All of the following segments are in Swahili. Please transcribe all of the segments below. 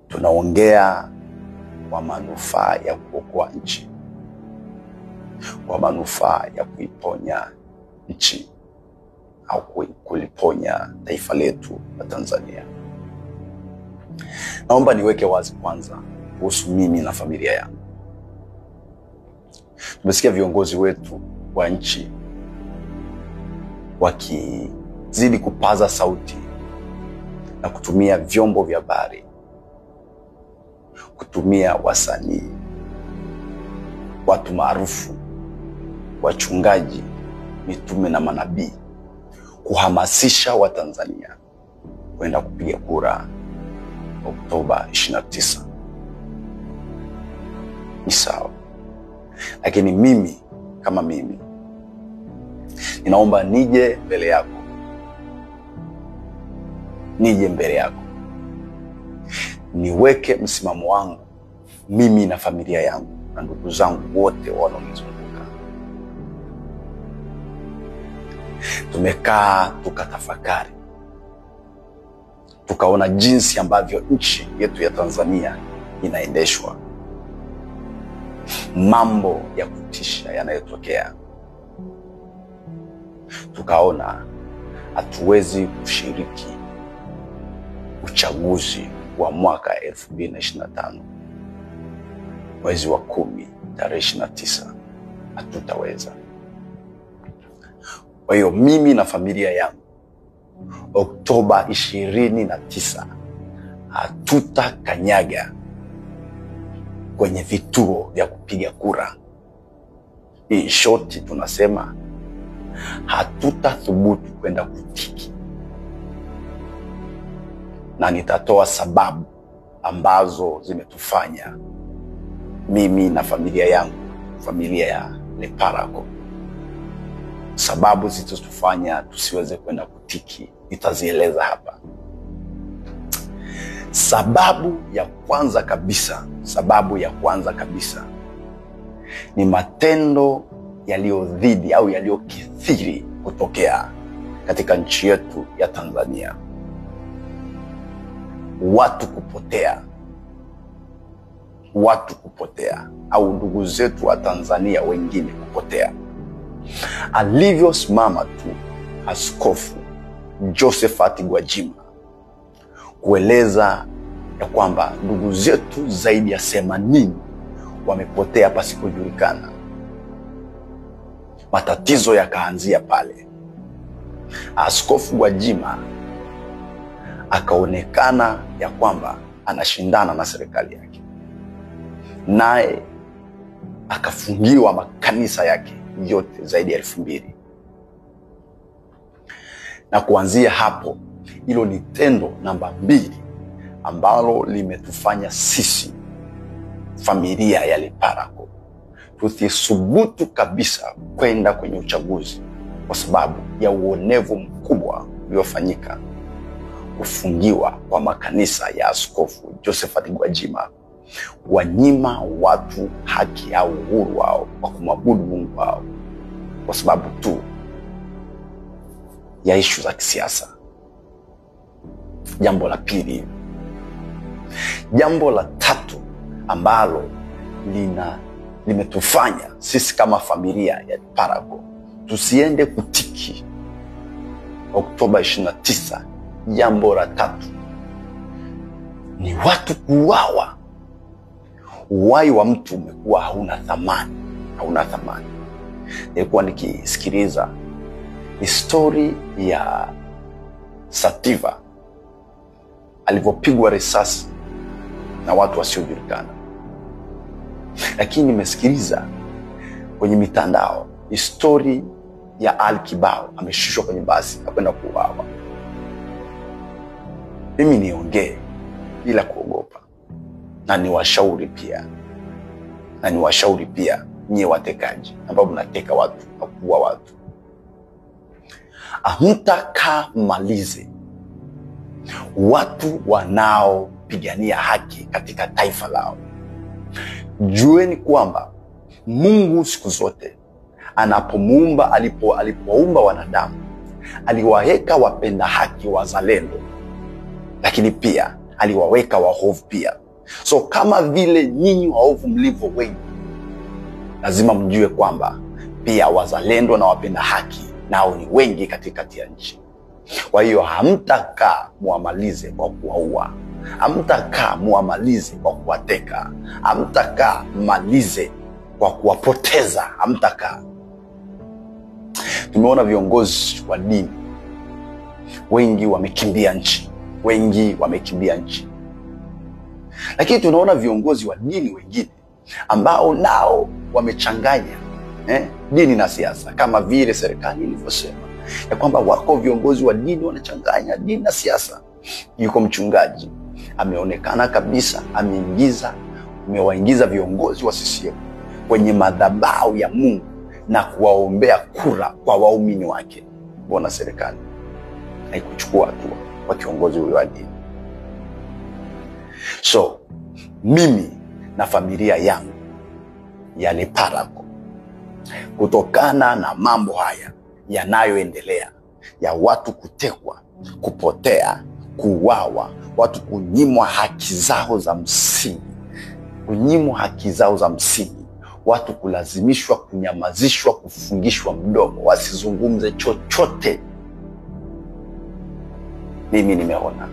Tunaongea kwa manufaa ya kuokoa nchi, kwa manufaa ya kuiponya nchi au kuliponya taifa letu la Tanzania. Naomba niweke wazi kwanza kuhusu mimi na familia yangu. Tumesikia viongozi wetu wa nchi wakizidi kupaza sauti na kutumia vyombo vya habari, kutumia wasanii, watu maarufu, wachungaji, mitume na manabii kuhamasisha Watanzania kwenda kupiga kura Oktoba 29. Ni sawa. Lakini mimi kama mimi ninaomba nije mbele yako. Niweke msimamo wangu mimi na familia yangu na ndugu zangu wote wanaonizunguka. Tumekaa tukatafakari, tukaona jinsi ambavyo nchi yetu ya Tanzania inaendeshwa, mambo ya kutisha yanayotokea. Tukaona hatuwezi kushiriki uchaguzi wa mwaka 2025 mwezi wa 10 tarehe 29. Hatutaweza. Kwa hiyo mimi na familia yangu Oktoba 29 hatutakanyaga kwenye vituo vya kupiga kura. In short tunasema hatutathubutu kwenda kutiki. Na nitatoa sababu ambazo zimetufanya mimi na familia yangu, familia ya Leparaco, sababu zilizotufanya tusiweze kwenda kutiki, nitazieleza hapa. Sababu ya kwanza kabisa ni matendo yaliyodhidi au yaliyokithiri kutokea katika nchi yetu ya Tanzania. Watu kupotea au ndugu zetu wa Tanzania wengine kupotea. Alivyosimama tu Askofu Josephat Gwajima kueleza ya kwamba ndugu zetu zaidi ya 80 wamepotea pasipojulikana, matatizo yakaanzia pale. Askofu Gwajima akaonekana ya kwamba anashindana na serikali yake, naye akafungiwa makanisa yake yote zaidi ya 2000. Na kuanzia hapo, hilo ni tendo namba 2 ambalo limetufanya sisi familia ya Leparaco tusithubutu kabisa kwenda kwenye uchaguzi kwa sababu ya uonevu mkubwa uliofanyika, kufungiwa kwa makanisa ya Askofu Josephat Gwajima, wanyima watu haki au uhuru wao wa kumwabudu Mungu wao kwa sababu tu ya ishu za kisiasa. Jambo la pili. Jambo la tatu ambalo limetufanya sisi kama familia ya Leparaco tusiende kutiki Oktoba 29, jambo la tatu ni watu kuuawa. Uhai wa mtu umekuwa hauna thamani. Nilikuwa nikisikiliza story ya Sativa alivyopigwa risasi na watu wasiojulikana. Lakini nimesikiliza kwenye mitandao story ya Ali Kibao ameshushwa kwenye basi na kwenda kuuawa. Mimi niongee bila kuogopa, na niwashauri pia nyie watekaji ambao mnateka watu na kuua watu, hamtakaa malize watu wanaopigania haki katika taifa lao. Jueni kwamba Mungu siku zote alipoumba wanadamu aliwaweka wapenda haki wazalendo, lakini pia aliwaweka waovu pia. So kama vile nyinyi waovu mlivyo wengi, lazima mjue kwamba pia wazalendo na wapenda haki nao ni wengi katikati ya nchi. Kwa hiyo hamtakaa muamalize kwa kuwaua, hamtakaa muamalize kwa kuwateka, hamtakaa malize kwa kuwapoteza, hamtakaa. Tumeona viongozi wa dini wengi wamekimbia nchi, lakini tunaona viongozi wa dini wengine ambao nao wamechanganya dini na siasa, kama vile serikali ilivyosema ya kwamba wako viongozi wa dini wanachanganya dini na siasa. Yuko mchungaji ameonekana kabisa amewaingiza viongozi wa CCM kwenye madhabahu ya Mungu na kuwaombea kura kwa waumini wake. Mbona serikali haikuchukua hatua kwa kiongozi huyo wa dini? So mimi na familia yangu ya Leparako, kutokana na mambo haya yanayoendelea ya watu kutekwa, kupotea, kuuawa, watu kunyimwa haki zao za msingi, watu kulazimishwa, kunyamazishwa, kufungishwa mdomo, wasizungumze chochote, mimi nimeona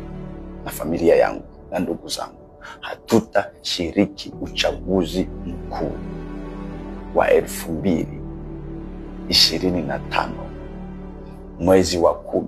na familia yangu na ndugu zangu hatutashiriki uchaguzi mkuu wa 2025 mwezi wa 10